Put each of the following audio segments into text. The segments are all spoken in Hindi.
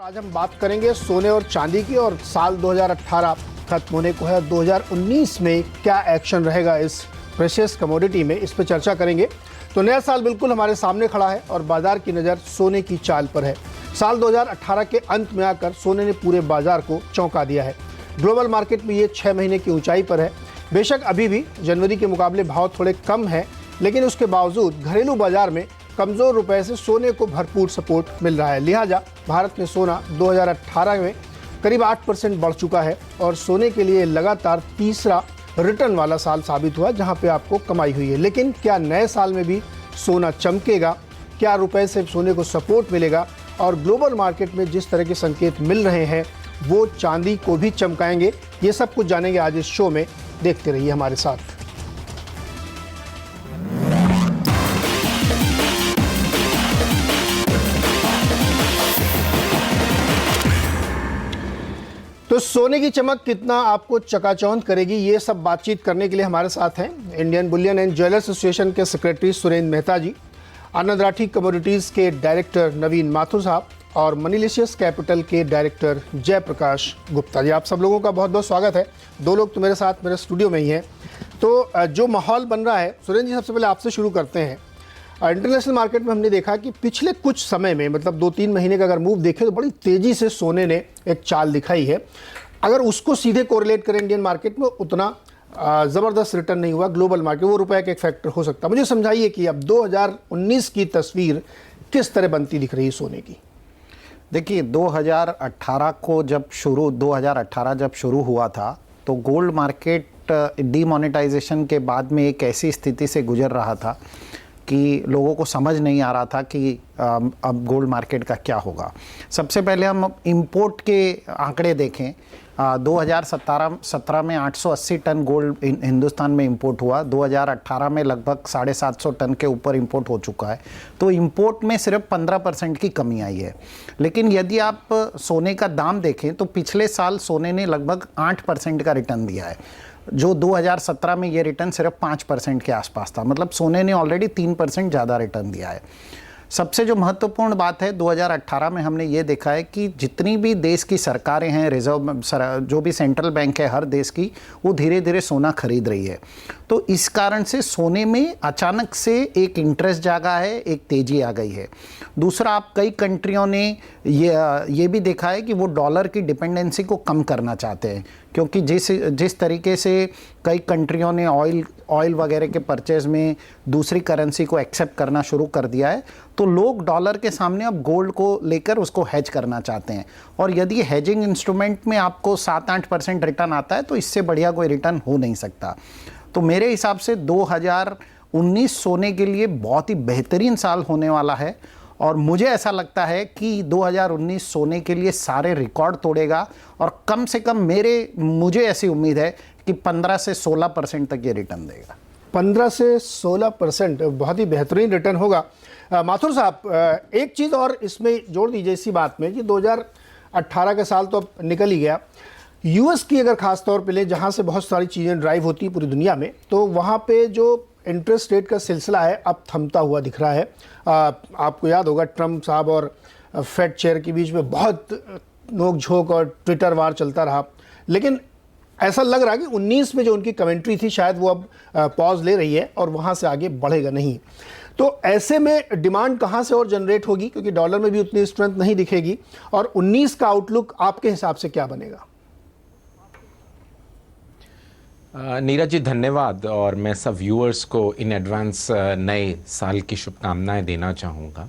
आज हम बात करेंगे सोने और चांदी की और साल 2018 खत्म होने को है। 2019 में क्या एक्शन रहेगा इस प्रेशियस कमोडिटी में, इस पर चर्चा करेंगे। तो नया साल बिल्कुल हमारे सामने खड़ा है और बाजार की नज़र सोने की चाल पर है। साल 2018 के अंत में आकर सोने ने पूरे बाजार को चौंका दिया है। ग्लोबल मार्केट में ये 6 महीने की ऊंचाई पर है। बेशक अभी भी जनवरी के मुकाबले भाव थोड़े कम हैं, लेकिन उसके बावजूद घरेलू बाजार में कमज़ोर रुपए से सोने को भरपूर सपोर्ट मिल रहा है। लिहाजा भारत में सोना 2018 में करीब 8% बढ़ चुका है और सोने के लिए लगातार तीसरा रिटर्न वाला साल साबित हुआ जहां पे आपको कमाई हुई है। लेकिन क्या नए साल में भी सोना चमकेगा? क्या रुपए से सोने को सपोर्ट मिलेगा? और ग्लोबल मार्केट में जिस तरह के संकेत मिल रहे हैं वो चांदी को भी चमकाएंगे? ये सब कुछ जानेंगे आज इस शो में। देखते रहिए हमारे साथ। तो सोने की चमक कितना आपको चकाचौंध करेगी, ये सब बातचीत करने के लिए हमारे साथ हैं Indian Boolean and jewellers association के सेक्रेटरी सुरेंद्र मेहता जी, आनंद राठी कमोडिटीज़ के डायरेक्टर नवीन माथुर साहब और मनीलिशियस कैपिटल के डायरेक्टर जयप्रकाश गुप्ता जी। आप सब लोगों का बहुत बहुत स्वागत है। दो लोग तो मेरे साथ मेरे स्टूडियो में ही हैं। तो जो माहौल बन रहा है, सुरेंद्र जी सबसे पहले आपसे शुरू करते हैं। इंटरनेशनल मार्केट में हमने देखा कि पिछले कुछ समय में, मतलब 2-3 महीने का अगर मूव देखें तो बड़ी तेज़ी से सोने ने एक चाल दिखाई है। अगर उसको सीधे कोरिलेट करें इंडियन मार्केट में, उतना ज़बरदस्त रिटर्न नहीं हुआ। ग्लोबल मार्केट वो रुपए का एक फैक्टर हो सकता है। मुझे समझाइए कि अब 2019 की तस्वीर किस तरह बनती दिख रही है सोने की? देखिए 2018 जब शुरू हुआ था तो गोल्ड मार्केट डीमोनेटाइजेशन के बाद में एक ऐसी स्थिति से गुजर रहा था कि लोगों को समझ नहीं आ रहा था कि अब गोल्ड मार्केट का क्या होगा। सबसे पहले हम इंपोर्ट के आंकड़े देखें। 2017 में 880 टन गोल्ड हिंदुस्तान में इंपोर्ट हुआ। 2018 में लगभग 750 टन के ऊपर इंपोर्ट हो चुका है। तो इंपोर्ट में सिर्फ 15% की कमी आई है। लेकिन यदि आप सोने का दाम देखें तो पिछले साल सोने ने लगभग 8% का रिटर्न दिया है, जो 2017 में ये रिटर्न सिर्फ 5% के आसपास था। मतलब सोने ने ऑलरेडी 3% ज़्यादा रिटर्न दिया है। सबसे जो महत्वपूर्ण बात है 2018 में हमने ये देखा है कि जितनी भी देश की सरकारें हैं, जो भी सेंट्रल बैंक है हर देश की, वो धीरे धीरे सोना खरीद रही है। तो इस कारण से सोने में अचानक से एक इंटरेस्ट जागा है, एक तेज़ी आ गई है। दूसरा, आप कई कंट्रियों ने ये भी देखा है कि वो डॉलर की डिपेंडेंसी को कम करना चाहते हैं, क्योंकि जिस तरीके से कई कंट्रियों ने ऑयल वगैरह के परचेज में दूसरी करेंसी को एक्सेप्ट करना शुरू कर दिया है, तो लोग डॉलर के सामने अब गोल्ड को लेकर उसको हेज करना चाहते हैं। और यदि हेजिंग इंस्ट्रूमेंट में आपको 7-8% रिटर्न आता है तो इससे बढ़िया कोई रिटर्न हो नहीं सकता। तो मेरे हिसाब से 2019 सोने के लिए बहुत ही बेहतरीन साल होने वाला है और मुझे ऐसा लगता है कि 2019 सोने के लिए सारे रिकॉर्ड तोड़ेगा और कम से कम मुझे ऐसी उम्मीद है कि 15 से 16% तक ये रिटर्न देगा। 15 से 16% बहुत ही बेहतरीन रिटर्न होगा। माथुर साहब, एक चीज़ और इसमें जोड़ दीजिए इसी बात में कि 2018 का साल तो अब निकल ही गया। यूएस की अगर खास तौर पे ले, जहाँ से बहुत सारी चीज़ें ड्राइव होती हैं पूरी दुनिया में, तो वहाँ पे जो इंटरेस्ट रेट का सिलसिला है अब थमता हुआ दिख रहा है। आपको याद होगा ट्रम्प साहब और फेड चेयर के बीच में बहुत नोक-झोंक और ट्विटर वार चलता रहा। लेकिन ऐसा लग रहा है कि 19 में जो उनकी कमेंट्री थी शायद वो अब पॉज ले रही है और वहाँ से आगे बढ़ेगा नहीं। तो ऐसे में डिमांड कहाँ से और जनरेट होगी, क्योंकि डॉलर में भी उतनी स्ट्रेंथ नहीं दिखेगी। और 19 का आउटलुक आपके हिसाब से क्या बनेगा? नीरज जी धन्यवाद, और मैं सब व्यूअर्स को इन एडवांस नए साल की शुभकामनाएं देना चाहूँगा।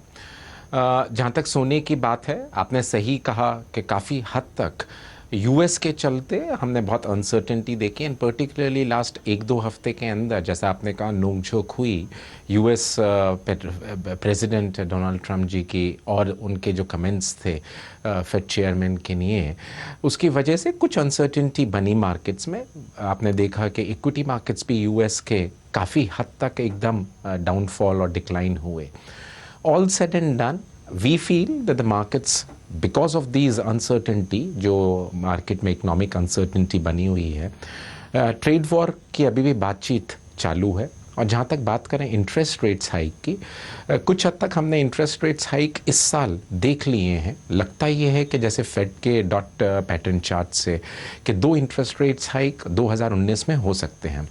जहाँ तक सोने की बात है, आपने सही कहा कि काफ़ी हद तक यूएस के चलते हमने बहुत अनसर्टेनिटी देखी, एंड पर्टिकुलरली लास्ट 1-2 हफ्ते के अंदर जैसा आपने कहा नोक-झोंक हुई यूएस प्रेसिडेंट डोनाल्ड ट्रम्प जी की और उनके जो कमेंट्स थे फेड चेयरमैन के लिए, उसकी वजह से कुछ अनसर्टेनिटी बनी मार्केट्स में। आपने देखा कि इक्विटी मार्केट्स भी यूएस के काफ़ी हद तक एकदम डाउनफॉल और डिक्लाइन हुए। All said and done, we feel that the markets because of these uncertainty, जो मार्केट में इकोनॉमिक अनसर्टेनिटी बनी हुई है, ट्रेड वॉर की अभी भी बातचीत चालू है। और जहाँ तक बात करें इंटरेस्ट रेट्स हाइक की, कुछ हद तक हमने इंटरेस्ट रेट्स हाइक इस साल देख लिए हैं। लगता ये है कि जैसे फेड के डॉट पैटर्न चार्ट से कि 2 इंटरेस्ट रेट्स हाइक 2019 में हो सकते हैं।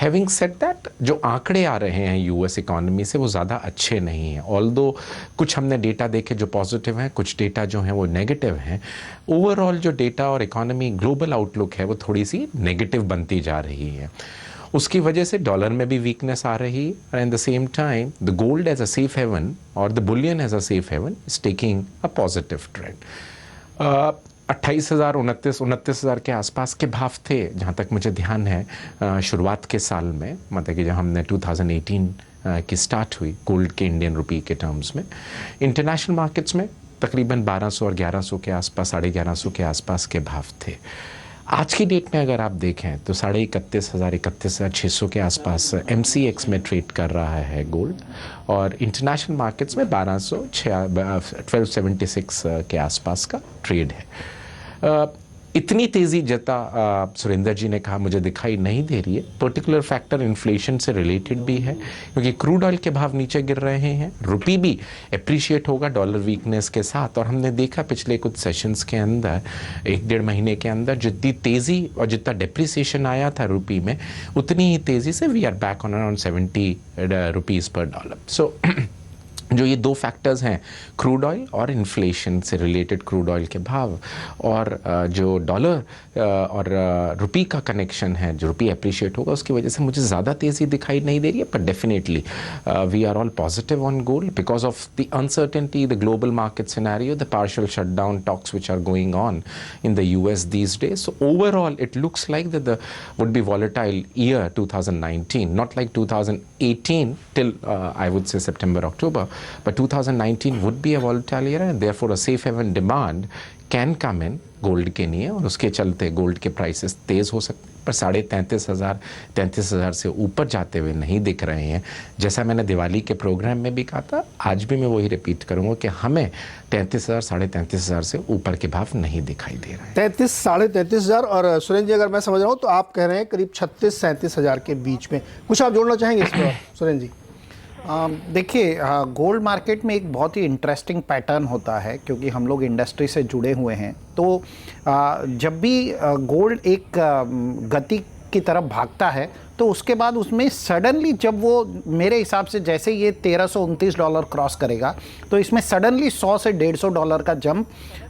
हैविंग सेड दैट, जो आंकड़े आ रहे हैं यूएस इकॉनमी से वो ज़्यादा अच्छे नहीं हैं। ऑल्दो कुछ हमने डेटा देखे जो पॉजिटिव हैं, कुछ डेटा जो हैं वो नेगेटिव हैं। ओवरऑल जो डेटा और इकॉनमी ग्लोबल आउटलुक है वो थोड़ी सी नेगेटिव बनती जा रही है। उसकी वजह से डॉलर में भी वीकनेस आ रही है। And the same time the gold as a safe haven और the bullion as a safe haven is taking a positive trend. 28,000 29,000 के आसपास के भाव थे जहाँ तक मुझे ध्यान है शुरुआत के साल में, मतलब कि जब हमने 2018 की स्टार्ट हुई गोल्ड के इंडियन रुपी के टर्म्स में। इंटरनेशनल मार्केट्स में तकरीबन 1200 और 1100 के आसपास, 1150 के आसपास के भाव थे। आज की डेट में अगर आप देखें तो 31,500 31,600 के आसपास MCX में ट्रेड कर रहा है गोल्ड, और इंटरनेशनल मार्केट्स में 1276 के आसपास का ट्रेड है। इतनी तेज़ी जता सुरेंद्र जी ने कहा मुझे दिखाई नहीं दे रही है। पर्टिकुलर फैक्टर इन्फ्लेशन से रिलेटेड भी है, क्योंकि क्रूड ऑयल के भाव नीचे गिर रहे हैं, रुपी भी एप्रिशिएट होगा डॉलर वीकनेस के साथ। और हमने देखा पिछले कुछ सेशंस के अंदर 1-1.5 महीने के अंदर जितनी तेज़ी और जितना डेप्रिसिएशन आया था रुपी में, उतनी ही तेज़ी से we are back on around 70 rupees per dollar. So जो ये 2 फैक्टर्स हैं, क्रूड ऑयल और इन्फ्लेशन से रिलेटेड क्रूड ऑयल के भाव, और जो डॉलर और रुपी का कनेक्शन है, जो रुपी अप्रिशिएट होगा उसकी वजह से मुझे ज़्यादा तेज़ी दिखाई नहीं दे रही है। पर definitely we are all positive on gold because of the uncertainty, the global market scenario, the partial shutdown talks which are going on in the US these days. So overall it looks like that the would be volatile year 2019, not like 2018 till I would say September, October. But 2019 would be a volatile year and therefore a safe haven demand can come in gold के लिए, और उसके चलते गोल्ड के प्राइसेस तेज़ हो सकते हैं, पर 33,000 से ऊपर जाते हुए नहीं दिख रहे हैं। जैसा मैंने दिवाली के प्रोग्राम में भी कहा था, आज भी मैं वही रिपीट करूंगा कि हमें 33,000 33,500 से ऊपर के भाव नहीं दिखाई दे रहे हैं। 33 33,500। और सुरेंद्र जी, अगर मैं समझ रहा हूँ तो आप कह रहे हैं करीब 36-37,000 के बीच में। कुछ आप जोड़ना चाहेंगे इसमें सुरेंद्र जी? देखिए, गोल्ड मार्केट में एक बहुत ही इंटरेस्टिंग पैटर्न होता है, क्योंकि हम लोग इंडस्ट्री से जुड़े हुए हैं। तो जब भी गोल्ड एक गति की तरफ भागता है तो उसके बाद उसमें सडनली, जब वो मेरे हिसाब से जैसे ये $1,329 क्रॉस करेगा तो इसमें सडनली $100 से $150 का जंप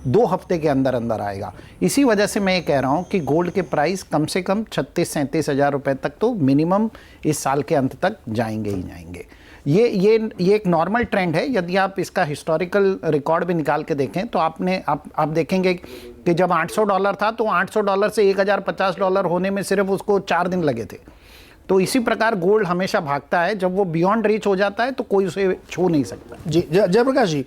2 हफ्ते के अंदर अंदर आएगा। इसी वजह से मैं ये कह रहा हूँ कि गोल्ड के प्राइस कम से कम 36-37 हज़ार रुपये तक तो मिनिमम इस साल के अंत तक जाएंगे ही जाएंगे। ये एक नॉर्मल ट्रेंड है। यदि आप इसका हिस्टोरिकल रिकॉर्ड भी निकाल के देखें तो आप देखेंगे कि जब $800 था तो $800 से $1,050 होने में सिर्फ उसको 4 दिन लगे थे। तो इसी प्रकार गोल्ड हमेशा भागता है, जब वो बियॉन्ड रीच हो जाता है तो कोई उसे छू नहीं सकता। जी जयप्रकाश जी,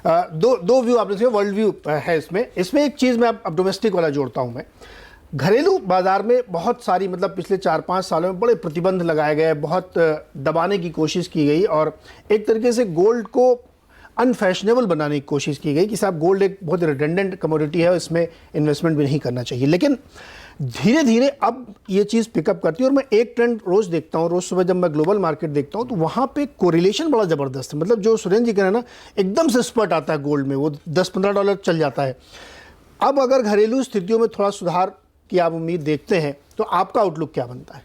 दो व्यू आपने, वर्ल्ड व्यू है इसमें एक चीज़ मैं अब डोमेस्टिक वाला जोड़ता हूँ। मैं घरेलू बाजार में बहुत सारी, मतलब पिछले 4-5 सालों में बड़े प्रतिबंध लगाए गए, बहुत दबाने की कोशिश की गई और एक तरीके से गोल्ड को अनफैशनेबल बनाने की कोशिश की गई कि साहब गोल्ड एक बहुत रिडेंडेंट कमोडिटी है, इसमें इन्वेस्टमेंट भी नहीं करना चाहिए। लेकिन धीरे धीरे अब ये चीज़ पिकअप करती है और मैं एक ट्रेंड रोज़ देखता हूँ। रोज़ सुबह जब मैं ग्लोबल मार्केट देखता हूँ तो वहाँ पे कोरिलेशन बड़ा ज़बरदस्त है। मतलब जो सुरेंद्र जी कह रहे हैं ना, एकदम से स्पर्ट आता है गोल्ड में, वो $10-15 चल जाता है। अब अगर घरेलू स्थितियों में थोड़ा सुधार की आप उम्मीद देखते हैं तो आपका आउटलुक क्या बनता है?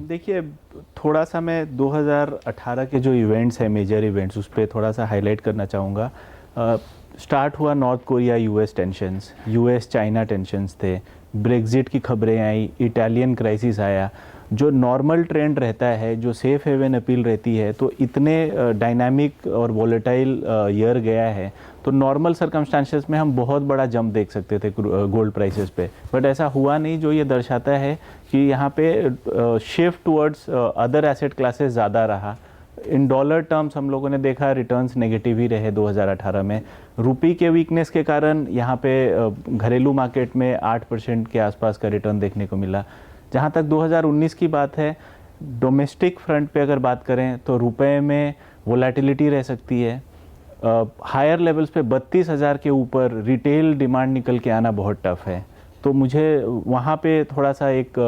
देखिए, थोड़ा सा मैं 2018 के जो इवेंट्स हैं, मेजर इवेंट्स, उस पर थोड़ा सा हाईलाइट करना चाहूँगा। स्टार्ट हुआ north Korea US tensions, US China tensions थे, ब्रेग्जिट की खबरें आई, इटालियन क्राइसिस आया। जो नॉर्मल ट्रेंड रहता है, जो सेफ हेवन अपील रहती है, तो इतने डायनामिक और वॉलेटाइल ईयर गया है, तो नॉर्मल सर्कमस्टांसेस में हम बहुत बड़ा जंप देख सकते थे गोल्ड प्राइसेस पे, बट ऐसा हुआ नहीं, जो ये दर्शाता है कि यहाँ पे shift towards other asset classes ज़्यादा रहा। इन डॉलर टर्म्स हम लोगों ने देखा रिटर्न्स नेगेटिव ही रहे 2018 में। रुपी के वीकनेस के कारण यहाँ पे घरेलू मार्केट में 8% के आसपास का रिटर्न देखने को मिला। जहाँ तक 2019 की बात है, डोमेस्टिक फ्रंट पे अगर बात करें तो रुपए में वोलेटिलिटी रह सकती है। हायर लेवल्स पे 32,000 के ऊपर रिटेल डिमांड निकल के आना बहुत टफ है। तो मुझे वहाँ पे थोड़ा सा एक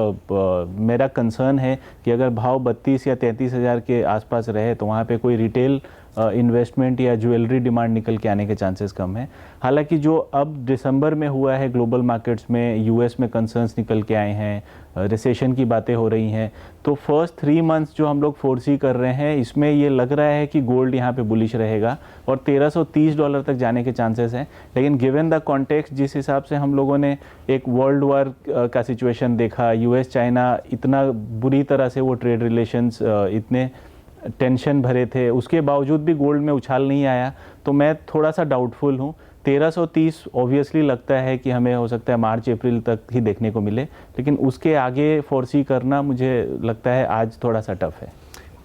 मेरा कंसर्न है कि अगर भाव 32 या 33 हज़ार के आसपास रहे तो वहाँ पे कोई रिटेल इन्वेस्टमेंट या ज्वेलरी डिमांड निकल के आने के चांसेस कम है। हालांकि जो अब दिसंबर में हुआ है ग्लोबल मार्केट्स में, यूएस में कंसर्न्स निकल के आए हैं, रिसेशन की बातें हो रही हैं, तो फर्स्ट 3 मंथ्स जो हम लोग फोरसी कर रहे हैं इसमें ये लग रहा है कि गोल्ड यहाँ पे बुलिश रहेगा और $1330 तक जाने के चांसेस हैं। लेकिन गिवन द कॉन्टेक्स्ट जिस हिसाब से हम लोगों ने एक वर्ल्ड वार का सिचुएशन देखा, यूएस चाइना इतना बुरी तरह से वो ट्रेड रिलेशंस इतने टेंशन भरे थे, उसके बावजूद भी गोल्ड में उछाल नहीं आया, तो मैं थोड़ा सा डाउटफुल हूँ। 1330 ऑब्वियसली लगता है कि हमें हो सकता है मार्च अप्रैल तक ही देखने को मिले, लेकिन उसके आगे फोरसी करना मुझे लगता है आज थोड़ा सा टफ है।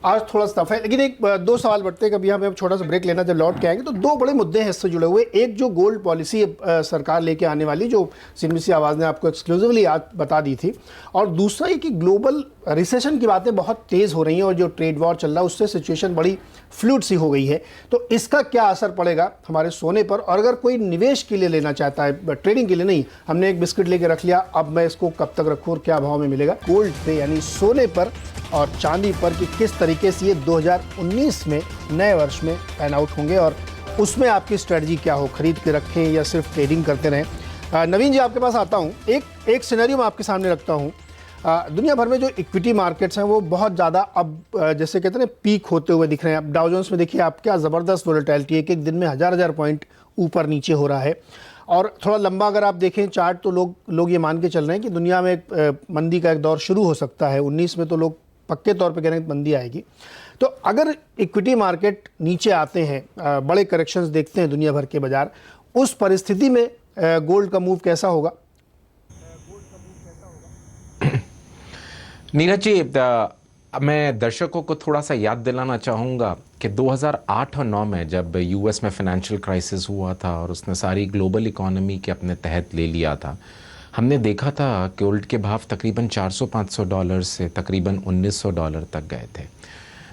आज थोड़ा सा टफ है, लेकिन एक दो सवाल बढ़ते हैं, कभी हमें छोटा सा ब्रेक लेना, जब लौट के आएंगे तो दो बड़े मुद्दे हैं इससे जुड़े हुए। एक जो गोल्ड पॉलिसी सरकार लेके आने वाली, जो सिनबीसी आवाज़ ने आपको एक्सक्लूसिवली आज बता दी थी, और दूसरा ये कि ग्लोबल रिसेशन की बातें बहुत तेज़ हो रही हैं और जो ट्रेड वॉर चल रहा है उससे सिचुएशन बड़ी फ्लूइड सी हो गई है। तो इसका क्या असर पड़ेगा हमारे सोने पर? और अगर कोई निवेश के लिए लेना चाहता है, ट्रेडिंग के लिए नहीं, हमने एक बिस्किट लेके रख लिया, अब मैं इसको कब तक रखूँ और क्या भाव में मिलेगा, गोल्ड पे यानी सोने पर और चांदी पर कि किस तरीके से ये 2019 में नए वर्ष में पैन आउट होंगे और उसमें आपकी स्ट्रेटजी क्या हो, खरीद के रखें या सिर्फ ट्रेडिंग करते रहें। नवीन जी, आपके पास आता हूँ, एक सिनेरियो मैं आपके सामने रखता हूँ। दुनिया भर में जो इक्विटी मार्केट्स हैं वो बहुत ज़्यादा अब जैसे कहते हैं पीक होते हुए दिख रहे हैं। अब डाउ जोन्स में देखिए आप, क्या ज़बरदस्त वोलेटिलिटी, एक दिन में हज़ार पॉइंट ऊपर नीचे हो रहा है। और थोड़ा लंबा अगर आप देखें चार्ट तो लोग ये मान के चल रहे हैं कि दुनिया में एक मंदी का एक दौर शुरू हो सकता है। 19 में तो लोग पक्के तौर पे कह रहे हैं मंदी आएगी। तो अगर इक्विटी मार्केट नीचे आते हैं, बड़े करेक्शंस देखते हैं दुनिया भर के बाजार, उस परिस्थिति में गोल्ड का मूव कैसा होगा? नीरज जी, मैं दर्शकों को थोड़ा सा याद दिलाना चाहूँगा कि 2008 और 9 में जब यूएस में फाइनेंशियल क्राइसिस हुआ था और उसने सारी ग्लोबल इकोनॉमी के अपने तहत ले लिया था, हमने देखा था गोल्ड के भाव तकरीबन $400-500 से तकरीबन $1900 तक गए थे।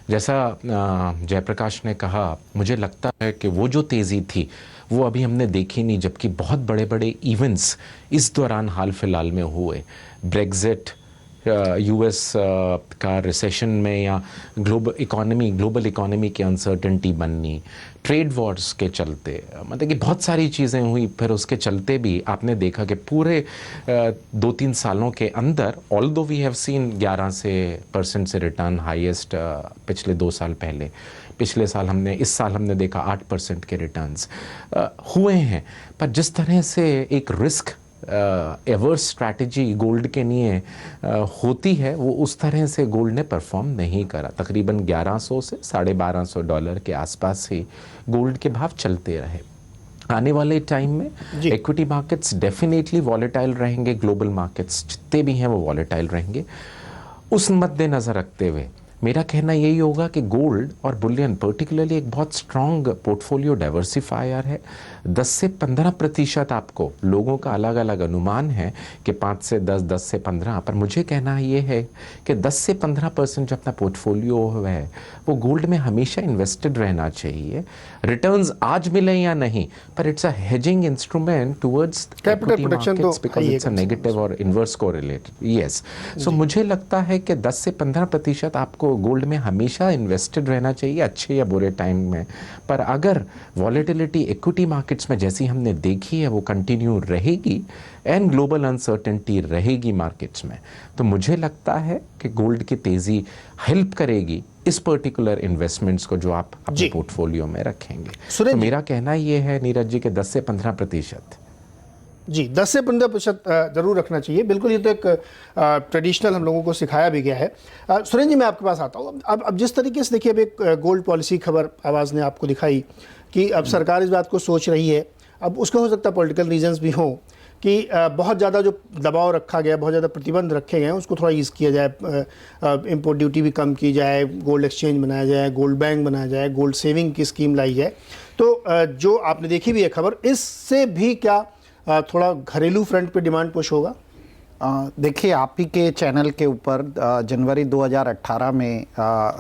जैसा जयप्रकाश ने कहा, मुझे लगता है कि वो जो तेज़ी थी वो अभी हमने देखी नहीं, जबकि बहुत बड़े बड़े इवेंट्स इस दौरान हाल फिलहाल में हुए। ब्रेग्जिट, यूएस का रिसेशन में या ग्लोबल इकोनॉमी की अनसर्टेनिटी बननी, ट्रेड वॉर्स के चलते, मतलब कि बहुत सारी चीज़ें हुई। फिर उसके चलते भी आपने देखा कि पूरे 2-3 सालों के अंदर, ऑल्दो वी हैव सीन 11% से रिटर्न हाईएस्ट पिछले 2 साल पहले, पिछले साल इस साल हमने देखा 8% के रिटर्न्स हुए हैं। पर जिस तरह से एक रिस्क एवर्स स्ट्रैटेजी गोल्ड के लिए होती है, वो उस तरह से गोल्ड ने परफॉर्म नहीं करा। तकरीबन 1100 से $1250 के आसपास ही गोल्ड के भाव चलते रहे। आने वाले टाइम में इक्विटी मार्केट्स डेफिनेटली वॉलेटाइल रहेंगे, ग्लोबल मार्केट्स जितने भी हैं वो वॉलेटाइल रहेंगे। उस मद्देनज़र रखते हुए मेरा कहना यही होगा कि गोल्ड और बुलियन पर्टिकुलरली एक बहुत स्ट्रॉन्ग पोर्टफोलियो डाइवर्सिफायर है। 10 से 15% आपको लोगों का अलग अलग अनुमान है कि 5 से 10, 10 से 15, पर मुझे कहना ये है कि 10 से 15% जो अपना पोर्टफोलियो है वो गोल्ड में हमेशा इन्वेस्टेड रहना चाहिए। रिटर्न्स आज मिले या नहीं, पर it's a hedging instrument towards capital protection, तो बिकॉज इट्स अ नेगेटिव और इन्वर्स कोरिलेटेड। यस, सो मुझे लगता है कि 10 से 15% आपको गोल्ड में हमेशा इन्वेस्टेड रहना चाहिए, अच्छे या बुरे टाइम में। पर अगर वॉलेटिलिटी इक्विटी मार्केट्स में जैसी हमने देखी है वो कंटिन्यू रहेगी एंड ग्लोबल अनसर्टेनिटी रहेगी मार्केट्स में, तो मुझे लगता है कि गोल्ड की तेज़ी हेल्प करेगी इस पर्टिकुलर इन्वेस्टमेंट्स को जो आप अपने पोर्टफोलियो में रखेंगे। तो मेरा कहना ये है नीरज जी कि 10 से 15%। जी, 10 से 15% ज़रूर रखना चाहिए, बिल्कुल। ये तो एक ट्रेडिशनल हम लोगों को सिखाया भी गया है। सुरेंद्र जी, मैं आपके पास आता हूँ। अब जिस तरीके से देखिए, अब एक गोल्ड पॉलिसी खबर आवाज़ ने आपको दिखाई कि अब सरकार इस बात को सोच रही है। अब उसका हो सकता है पॉलिटिकल रीजंस भी हों कि बहुत ज़्यादा जो दबाव रखा गया, बहुत ज़्यादा प्रतिबंध रखे गए हैं, उसको थोड़ा ईज़ किया जाए, इंपोर्ट ड्यूटी भी कम की जाए, गोल्ड एक्सचेंज बनाया जाए, गोल्ड बैंक बनाया जाए, गोल्ड सेविंग की स्कीम लाई जाए। तो जो आपने देखी भी है खबर, इससे भी क्या थोड़ा घरेलू फ्रंट पे डिमांड पुश होगा? देखिए, आप ही के चैनल के ऊपर जनवरी 2018 में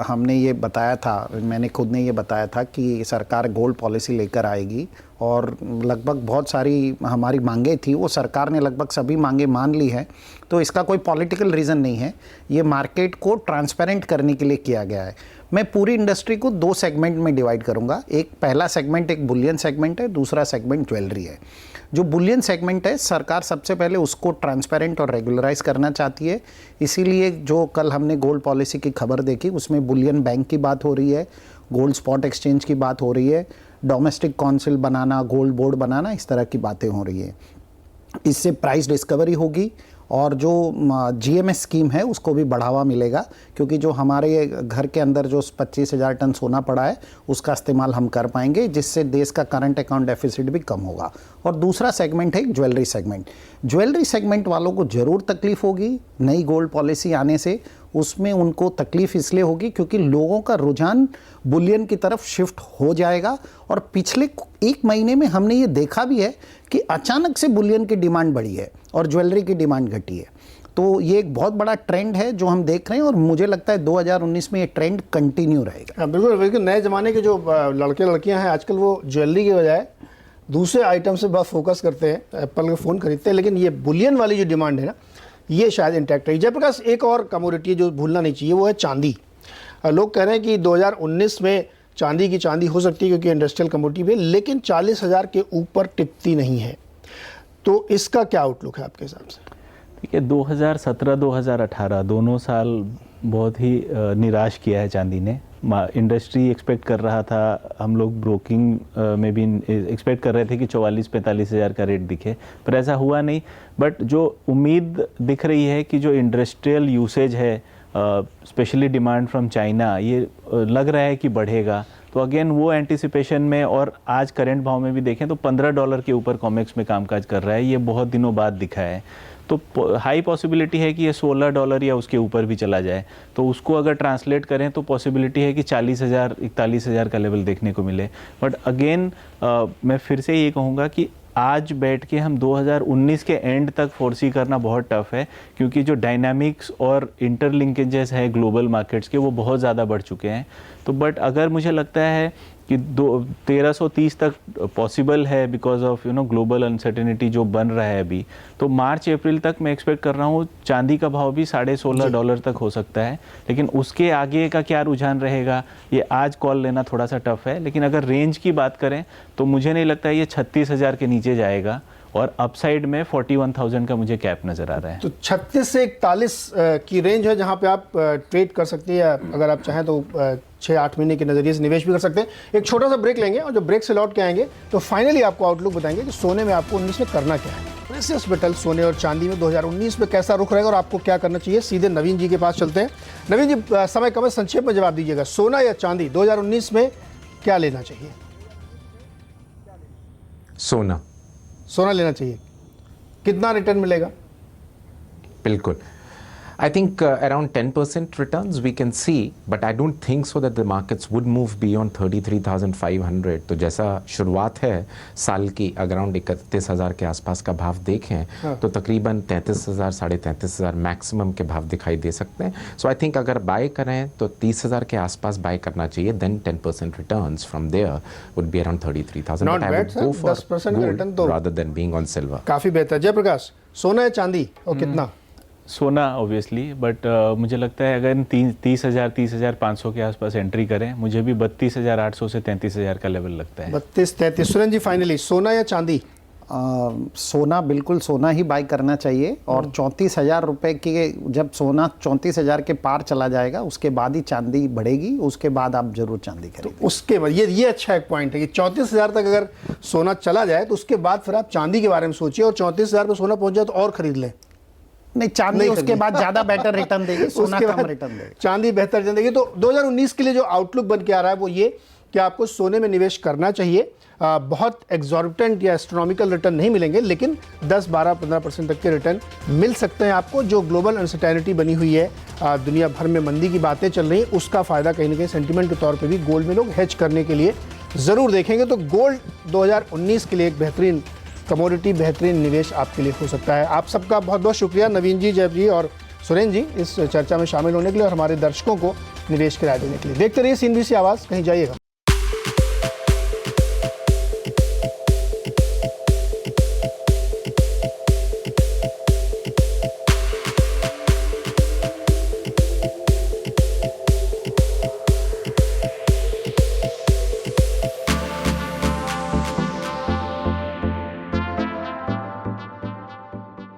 हमने ये बताया था, मैंने खुद ने ये बताया था कि सरकार गोल्ड पॉलिसी लेकर आएगी और लगभग बहुत सारी हमारी मांगे थी, वो सरकार ने लगभग सभी मांगे मान ली हैं। तो इसका कोई पॉलिटिकल रीज़न नहीं है, ये मार्केट को ट्रांसपेरेंट करने के लिए किया गया है। मैं पूरी इंडस्ट्री को 2 सेगमेंट में डिवाइड करूंगा। एक पहला सेगमेंट एक बुलियन सेगमेंट है, दूसरा सेगमेंट ज्वेलरी है। जो बुलियन सेगमेंट है, सरकार सबसे पहले उसको ट्रांसपेरेंट और रेगुलराइज करना चाहती है। इसीलिए जो कल हमने गोल्ड पॉलिसी की खबर देखी, उसमें बुलियन बैंक की बात हो रही है, गोल्ड स्पॉट एक्सचेंज की बात हो रही है, डोमेस्टिक काउंसिल बनाना, गोल्ड बोर्ड बनाना, इस तरह की बातें हो रही है। इससे प्राइस डिस्कवरी होगी और जो GMS स्कीम है उसको भी बढ़ावा मिलेगा, क्योंकि जो हमारे घर के अंदर जो 25,000 टन सोना पड़ा है उसका इस्तेमाल हम कर पाएंगे, जिससे देश का करंट अकाउंट डेफिसिट भी कम होगा। और दूसरा सेगमेंट है ज्वेलरी सेगमेंट। ज्वेलरी सेगमेंट वालों को ज़रूर तकलीफ होगी नई गोल्ड पॉलिसी आने से। उसमें उनको तकलीफ इसलिए होगी क्योंकि लोगों का रुझान बुलियन की तरफ शिफ्ट हो जाएगा। और पिछले 1 महीने में हमने ये देखा भी है कि अचानक से बुलियन की डिमांड बढ़ी है और ज्वेलरी की डिमांड घटी है। तो ये एक बहुत बड़ा ट्रेंड है जो हम देख रहे हैं और मुझे लगता है 2019 में ये ट्रेंड कंटिन्यू रहेगा। बिल्कुल बिल्कुल। नए ज़माने के जो लड़के लड़कियां हैं आजकल, वो ज्वेलरी के बजाय दूसरे आइटम से बहुत फोकस करते हैं, एप्पल के फ़ोन खरीदते हैं, लेकिन ये बुलियन वाली जो डिमांड है ना, ये शायद इंटैक्ट रही। जयप्रकाश, एक और कमोडिटी जो भूलना नहीं चाहिए वो है चांदी। लोग कह रहे हैं कि 2019 में चांदी की चांदी हो सकती है क्योंकि इंडस्ट्रियल कमोडिटी में, लेकिन 40,000 के ऊपर टिकती नहीं है। तो इसका क्या आउटलुक है आपके हिसाब से? ठीक है, 2017-2018 दोनों साल बहुत ही निराश किया है चांदी ने। इंडस्ट्री एक्सपेक्ट कर रहा था, हम लोग ब्रोकिंग में भी एक्सपेक्ट कर रहे थे कि 44-45 हज़ार का रेट दिखे, पर ऐसा हुआ नहीं। बट जो उम्मीद दिख रही है कि जो इंडस्ट्रियल यूसेज है, स्पेशली डिमांड फ्रॉम चाइना, ये लग रहा है कि बढ़ेगा। तो अगेन वो एंटिसिपेशन में, और आज करंट भाव में भी देखें तो $15 के ऊपर कॉमेक्स में कामकाज कर रहा है, ये बहुत दिनों बाद दिखा है। तो हाई पॉसिबिलिटी है कि ये $16 या उसके ऊपर भी चला जाए। तो उसको अगर ट्रांसलेट करें तो पॉसिबिलिटी है कि 40,000 41,000 का लेवल देखने को मिले। बट अगेन मैं फिर से ये कहूँगा कि आज बैठ के हम 2019 के एंड तक फोर्सी करना बहुत टफ है, क्योंकि जो डायनामिक्स और इंटरलिंकेजेस है ग्लोबल मार्केट्स के, वो बहुत ज़्यादा बढ़ चुके हैं। तो बट अगर मुझे लगता है कि 1330 तक पॉसिबल है बिकॉज ऑफ ग्लोबल अनसर्टेनिटी जो बन रहा है अभी, तो मार्च अप्रैल तक मैं एक्सपेक्ट कर रहा हूँ चांदी का भाव भी $16.5 तक हो सकता है। लेकिन उसके आगे का क्या रुझान रहेगा, ये आज कॉल लेना थोड़ा सा टफ है। लेकिन अगर रेंज की बात करें तो मुझे नहीं लगता ये 36,000 के नीचे जाएगा, और अपसाइड में 41,000 का मुझे कैप नज़र आ रहा है। तो 36 से 41 की रेंज है जहां पे आप ट्रेड कर सकते हैं, अगर आप चाहें तो 6-8 महीने के नज़रिए से निवेश भी कर सकते हैं। एक छोटा सा ब्रेक लेंगे और जब ब्रेक से लौट के आएंगे तो फाइनली आपको आउटलुक बताएंगे कि सोने में आपको 19 में करना क्या है। प्रेसियस मेटल सोने और चांदी में 2019 में कैसा रुख रहेगा और आपको क्या करना चाहिए। सीधे नवीन जी के पास चलते हैं। नवीन जी, समय कम है, संक्षेप में जवाब दीजिएगा, सोना या चांदी 2019 में क्या लेना चाहिए? सोना। सोना लेना चाहिए। कितना रिटर्न मिलेगा? बिल्कुल, I think around 10% returns we can see, but I don't think so that the markets would move beyond 33,500. तो जैसा शुरुआत है साल की, अराउंड 31,000 के आसपास का भाव देखें तो तकरीबन 33,000 33,500 मैक्सिमम के भाव दिखाई दे सकते हैं। सो आई थिंक अगर बाय करें तो 30,000 के आसपास बाय करना चाहिए, then 10% returns from there would be around 33,000. Not But I bad, would sir. go for 10% का return तो gold rather than being on silver. काफी बेहतर। जयप्रकाश, सोना या चांदी और कितना? सोना ऑब्वियसली, बट मुझे लगता है अगर 30,500 के आसपास एंट्री करें, मुझे भी 32,800 से 33,000 का लेवल लगता है। 32-33। सुरेंद्र जी, फाइनली सोना या चांदी? सोना, बिल्कुल सोना ही बाय करना चाहिए। और 34,000 रुपये के जब सोना 34,000 के पार चला जाएगा उसके बाद ही चांदी बढ़ेगी, उसके बाद आप जरूर चांदी खरीदें। तो उसके बाद ये अच्छा एक पॉइंट है कि 34,000 तक अगर सोना चला जाए तो उसके बाद फिर आप चांदी के बारे में सोचिए, और 34,000 पे सोना पहुंच जाए तो और खरीद लें। नहीं, चांदी उसके बाद ज्यादा बेटर रिटर्न देगी, सोना कम रिटर्न देगी। चांदी बेहतर रिटर्न देगी। तो 2019 के लिए जो आउटलुक बन के आ रहा है वो ये कि आपको सोने में निवेश करना चाहिए। बहुत एग्जॉर्बिटेंट या एस्ट्रोनॉमिकल रिटर्न नहीं मिलेंगे, लेकिन 10-12-15% तक के रिटर्न मिल सकते हैं आपको। जो ग्लोबल अनसर्टेनिटी बनी हुई है, दुनिया भर में मंदी की बातें चल रही हैं, उसका फ़ायदा कहीं ना कहीं सेंटीमेंट के तौर पे भी गोल्ड में लोग हेज करने के लिए ज़रूर देखेंगे। तो गोल्ड 2019 के लिए एक बेहतरीन कमोडिटी बेहतरीन निवेश आपके लिए हो सकता है। आप सबका बहुत बहुत शुक्रिया नवीन जी, जैब जी और सुरेंद्र जी इस चर्चा में शामिल होने के लिए और हमारे दर्शकों को निवेश की राय देने के लिए। देखते रहिए CNBC आवाज़, कहीं जाइएगा।